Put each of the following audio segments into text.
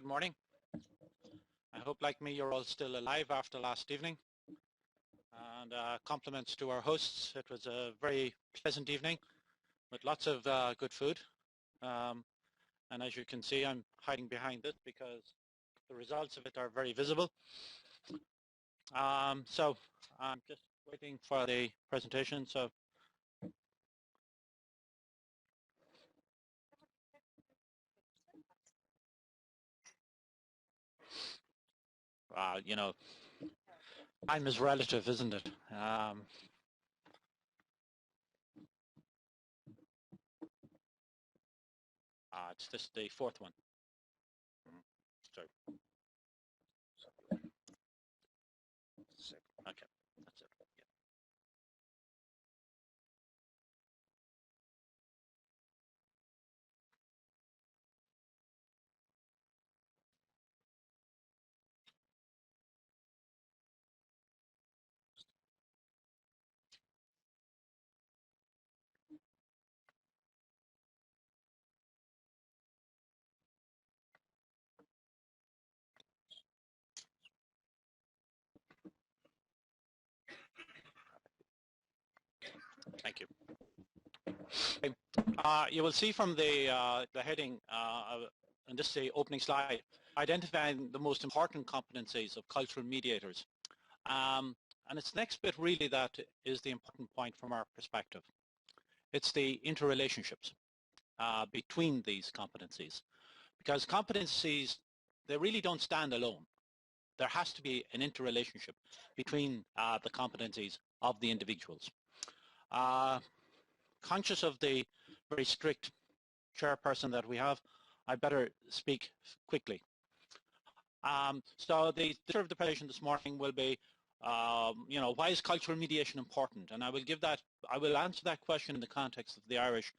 Good morning. I hope, like me, you're all still alive after last evening. And compliments to our hosts. It was a very pleasant evening with lots of good food. And as you can see, I'm hiding behind this because the results of it are very visible. So I'm just waiting for the presentation. So you know, time is relative, isn't it? It's just the fourth one. Sorry. Okay, that's it. Yeah. Thank you. You will see from the heading, and this is the opening slide, identifying the most important competencies of cultural mediators. And it's the next bit really that is the important point from our perspective. It's the interrelationships between these competencies. Because competencies, they really don't stand alone. There has to be an interrelationship between the competencies of the individuals. Conscious of the very strict chairperson that we have, I better speak quickly. So the nature of the presentation this morning will be, you know, why is cultural mediation important? And I will answer that question in the context of the Irish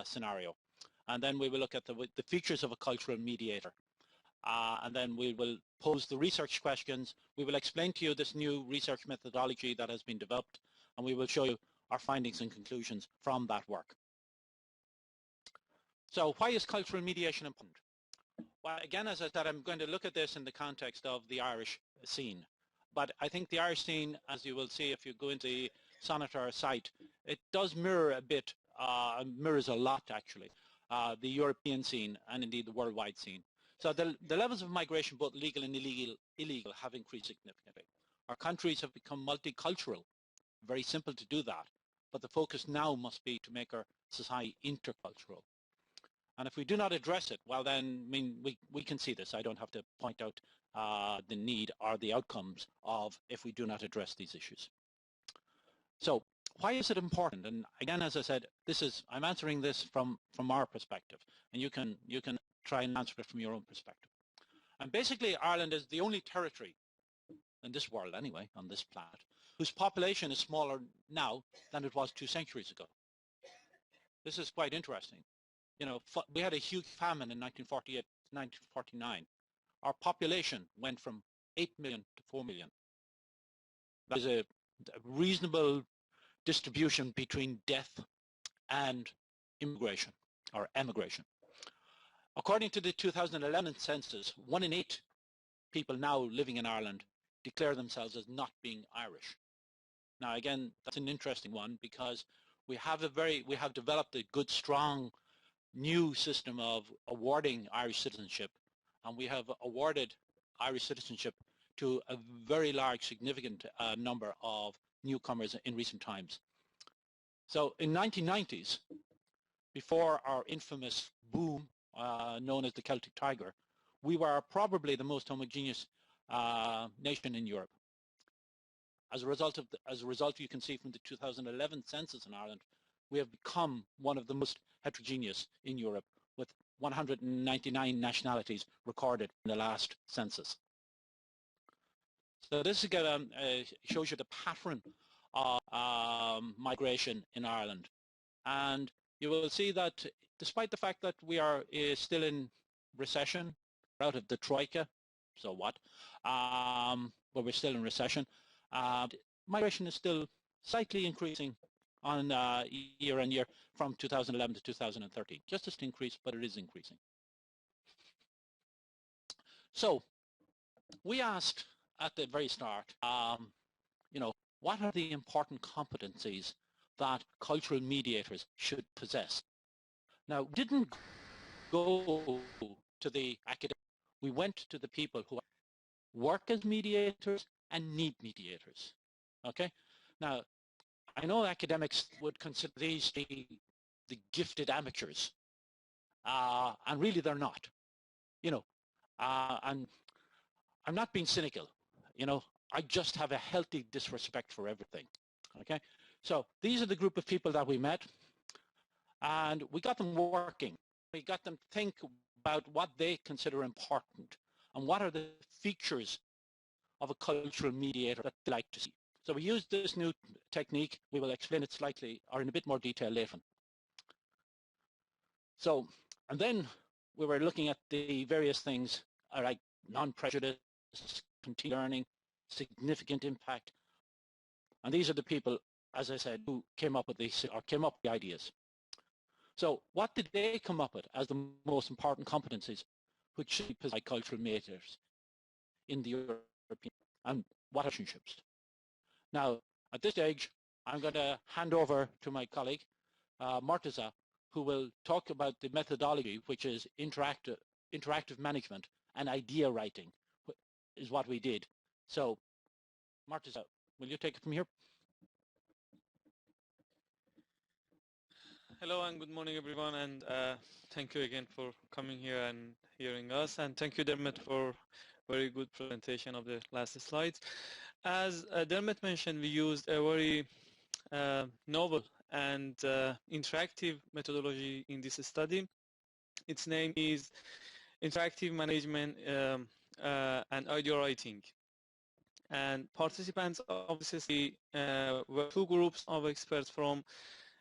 scenario. And then we will look at the features of a cultural mediator. And then we will pose the research questions. We will explain to you this new research methodology that has been developed, and we will show you our findings and conclusions from that work. So why is cultural mediation important? Well, again, as I said, I'm going to look at this in the context of the Irish scene. But I think the Irish scene, as you will see if you go into the Sonetor site, it does mirror a bit, mirrors a lot actually, the European scene and indeed the worldwide scene. So the levels of migration, both legal and illegal, have increased significantly. Our countries have become multicultural. Very simple to do that. But the focus now must be to make our society intercultural. And if we do not address it, well then, I mean, we can see this. I don't have to point out the need or the outcomes of if we do not address these issues. So why is it important? And again, as I said, I'm answering this from our perspective, and you can try and answer it from your own perspective. And basically, Ireland is the only territory in this world anyway, on this planet, whose population is smaller now than it was 2 centuries ago. This is quite interesting. You know, we had a huge famine in 1948, 1949. Our population went from 8 million to 4 million. That is a reasonable distribution between death and immigration or emigration. According to the 2011 census, 1 in 8 people now living in Ireland declare themselves as not being Irish. Now again, that's an interesting one because we have developed a good, strong new system of awarding Irish citizenship, and we have awarded Irish citizenship to a very large, significant number of newcomers in recent times. So in 1990s, before our infamous boom known as the Celtic Tiger, we were probably the most homogeneous nation in Europe. As a result, you can see from the 2011 census in Ireland, we have become one of the most heterogeneous in Europe, with 199 nationalities recorded in the last census. So this again shows you the pattern of migration in Ireland. And you will see that despite the fact that we are still in recession, out of the Troika, so what, but we're still in recession, migration is still slightly increasing on year on year from 2011 to 2013. Just an increase, but it is increasing. So we asked at the very start, you know, what are the important competencies that cultural mediators should possess? Now, we didn't go to the academics. We went to the people who work as mediators and need mediators. Okay? Now, I know academics would consider these the gifted amateurs, and really they're not. You know, and I'm not being cynical. You know, I just have a healthy disrespect for everything. Okay? So these are the group of people that we met, and we got them working. We got them to think about what they consider important and what are the features of a cultural mediator that they like to see. So we used this new technique. We will explain it slightly or in a bit more detail later. So, and then we were looking at the various things like non-prejudice, continued learning, significant impact. And these are the people, as I said, who came up with these or came up with the ideas. So what did they come up with as the most important competencies which should be possessed by cultural mediators in the European, and what relationships? Now, at this stage, I'm going to hand over to my colleague, Morteza, who will talk about the methodology, which is interactive management and idea writing, is what we did. So, Morteza, will you take it from here? Hello and good morning, everyone, and thank you again for coming here and hearing us, and thank you, Dermot, for very good presentation of the last slides. As Dermot mentioned, we used a very novel and interactive methodology in this study. Its name is Interactive Management and Idea Writing. And participants of this study were two groups of experts from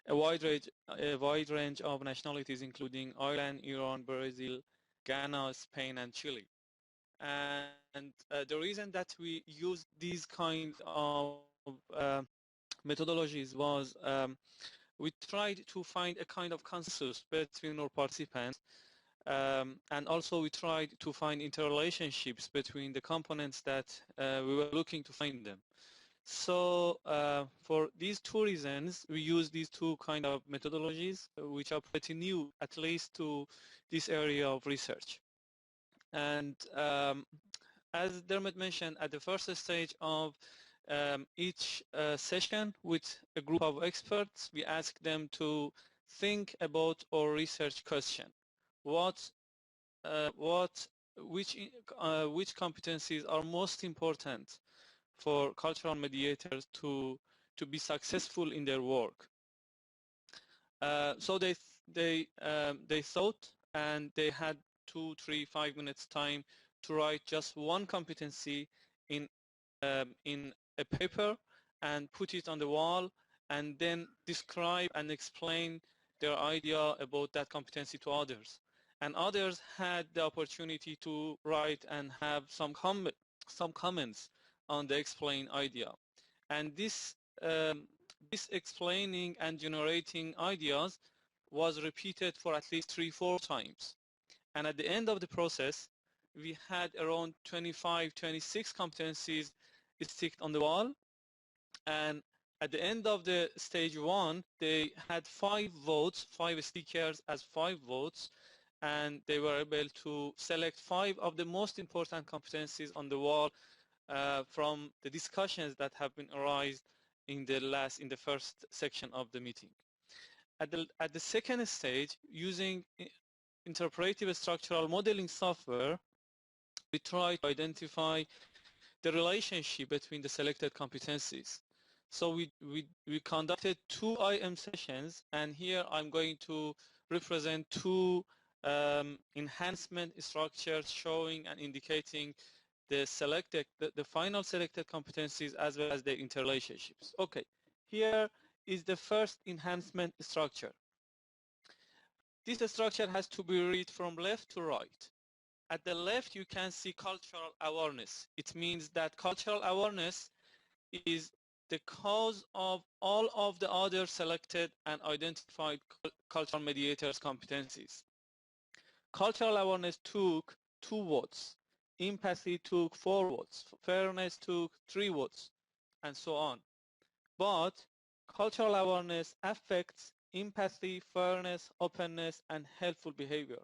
a wide range of nationalities, including Ireland, Iran, Brazil, Ghana, Spain, and Chile. And the reason that we used these kind of methodologies was we tried to find a kind of consensus between our participants, and also we tried to find interrelationships between the components that we were looking to find them. So for these two reasons, we use these two kind of methodologies, which are pretty new, at least to this area of research. And as Dermot mentioned, at the first stage of each session with a group of experts, we ask them to think about our research question. Which competencies are most important for cultural mediators to be successful in their work? So they thought, and they had 2, 3, 5 minutes time to write just one competency in a paper and put it on the wall, and then describe and explain their idea about that competency to others. And others had the opportunity to write and have some comments on the explained idea. And this explaining and generating ideas was repeated for at least 3-4 times. And at the end of the process, we had around 25, 26 competencies sticked on the wall. And at the end of the stage 1, they had 5 votes, 5 stickers as 5 votes, and they were able to select 5 of the most important competencies on the wall from the discussions that have been arised in the first section of the meeting. At the second stage, using interpretive structural modeling software, we try to identify the relationship between the selected competencies. So we conducted 2 IM sessions, and here I'm going to represent 2 enhancement structures showing and indicating the final selected competencies as well as the interrelationships. Okay, here is the first enhancement structure. This structure has to be read from left to right. At the left, you can see cultural awareness. It means that cultural awareness is the cause of all of the other selected and identified cultural mediators' competencies. Cultural awareness took 2 votes. empathy took 4 votes, fairness took 3 votes, and so on. But cultural awareness affects empathy, fairness, openness, and helpful behavior.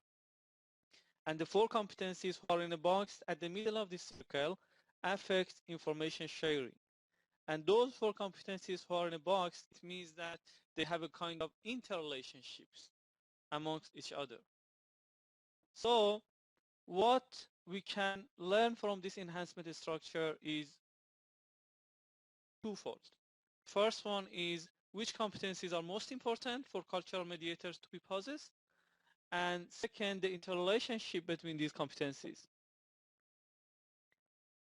And the 4 competencies who are in a box at the middle of this circle affect information sharing. And those 4 competencies who are in a box, it means that they have a kind of interrelationships amongst each other. So what we can learn from this enhancement structure is twofold. First one is which competencies are most important for cultural mediators to be possessed, and second, the interrelationship between these competencies.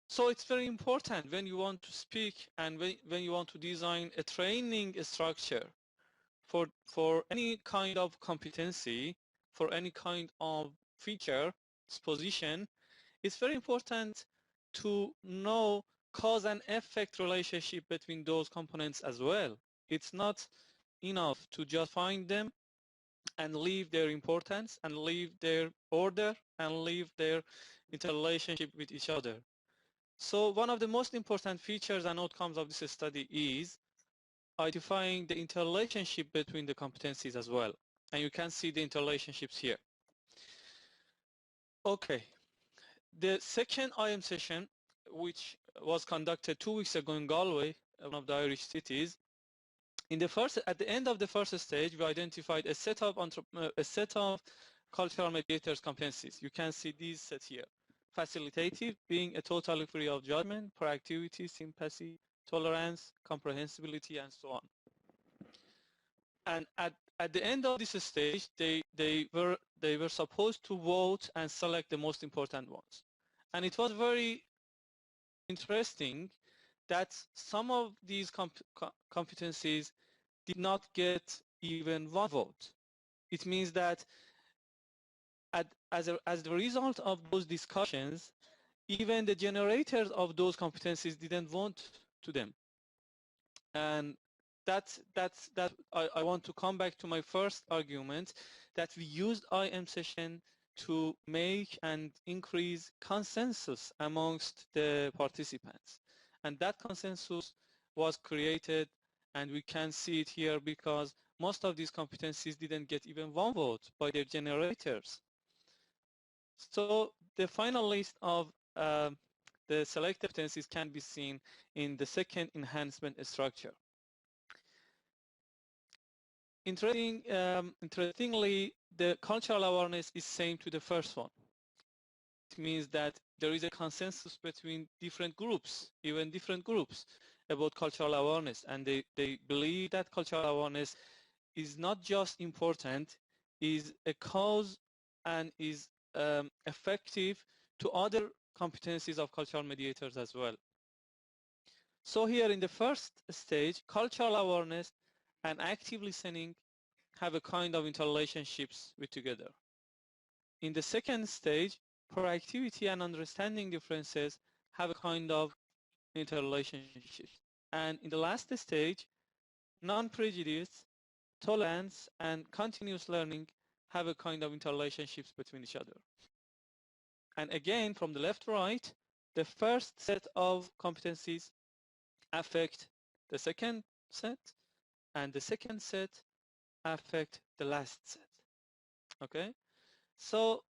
So it's very important when you want to speak and when you want to design a training structure for any kind of competency, for any kind of feature, disposition, it's very important to know cause and effect relationship between those components as well. It's not enough to just find them and leave their importance and leave their order and leave their interrelationship with each other. So one of the most important features and outcomes of this study is identifying the interrelationship between the competencies as well. And you can see the interrelationships here. Okay, the second IM session, which was conducted 2 weeks ago in Galway, one of the Irish cities, at the end of the first stage, we identified a set of cultural mediators competencies. You can see these set here. Facilitative, being a totally free of judgment, proactivity, sympathy, tolerance, comprehensibility, and so on. And at the end of this stage, they were supposed to vote and select the most important ones. And it was very interesting that some of these competencies did not get even 1 vote. It means that as the result of those discussions, even the generators of those competencies didn't vote to them. And I want to come back to my first argument that we used IM session to make and increase consensus amongst the participants. And that consensus was created, and we can see it here because most of these competencies didn't get even 1 vote by their generators. So the final list of the selected competencies can be seen in the second enhancement structure. Interestingly, the cultural awareness is same to the first one. It means that there is a consensus between different groups, even different groups, about cultural awareness, and they believe that cultural awareness is not just important, is a cause and is effective to other competencies of cultural mediators as well. So here in the first stage, cultural awareness and active listening have a kind of interrelationships with together. In the second stage, proactivity and understanding differences have a kind of interrelationships. And in the last stage, non-prejudice, tolerance, and continuous learning have a kind of interrelationships between each other. And again, from the left to right, the first set of competencies affect the second set, and the second set affect the last set. Okay, so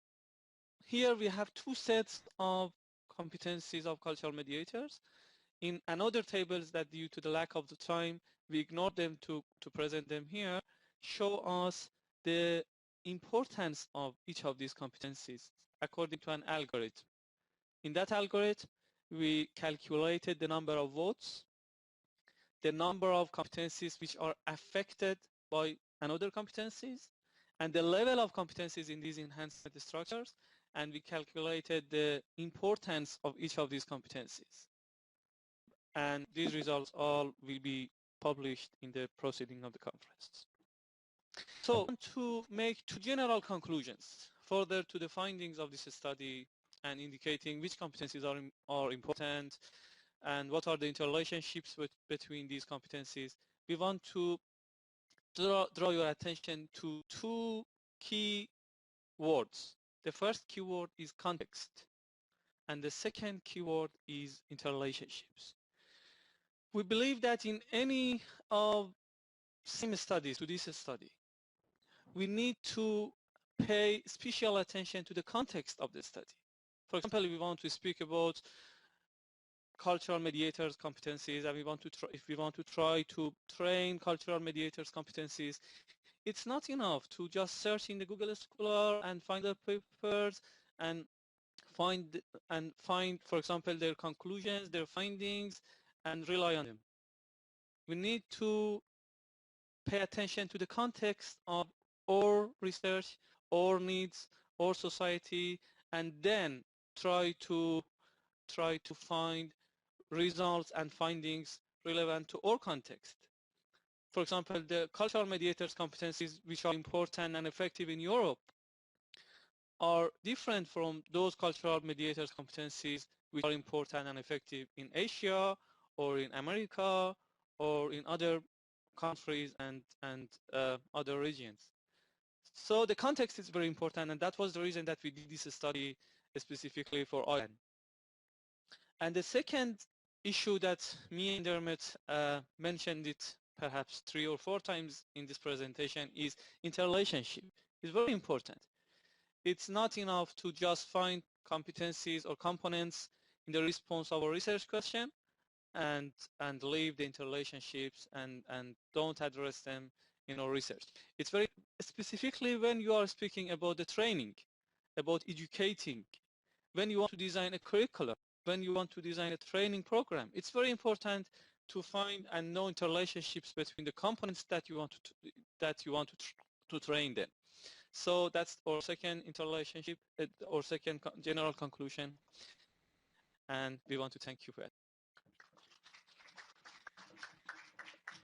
here we have 2 sets of competencies of cultural mediators. In another tables that due to the lack of the time, we ignored them to present them here, show us the importance of each of these competencies according to an algorithm. In that algorithm, we calculated the number of votes, the number of competencies which are affected by another competencies, and the level of competencies in these enhancement structures, and we calculated the importance of each of these competencies. And these results all will be published in the proceeding of the conference. So I want to make 2 general conclusions further to the findings of this study and indicating which competencies are important and what are the interrelationships between these competencies. We want to draw your attention to 2 key words. The first keyword is context. And the second keyword is interrelationships. We believe that in any of SIM studies, to this study, we need to pay special attention to the context of the study. For example, if we want to speak about cultural mediators competencies, and if we want to try to train cultural mediators competencies, it's not enough to just search in the Google Scholar and find the papers and find, for example, their conclusions, their findings, and rely on them. We need to pay attention to the context of our research, our needs, our society, and then try to find results and findings relevant to our context. For example, the cultural mediators competencies which are important and effective in Europe are different from those cultural mediators competencies which are important and effective in Asia or in America or in other countries and other regions. So the context is very important, and that was the reason that we did this study specifically for Ireland. And the second issue that me and Dermot mentioned it perhaps 3 or 4 times in this presentation is interrelationship. It's very important. It's not enough to just find competencies or components in the response of a research question and leave the interrelationships and don't address them in our research. It's very specifically when you are speaking about the training, about educating, when you want to design a curriculum, when you want to design a training program, it's very important to find and know interrelationships between the components that you want to train them. So that's our second interrelationship, our second general conclusion, and we want to thank you for that.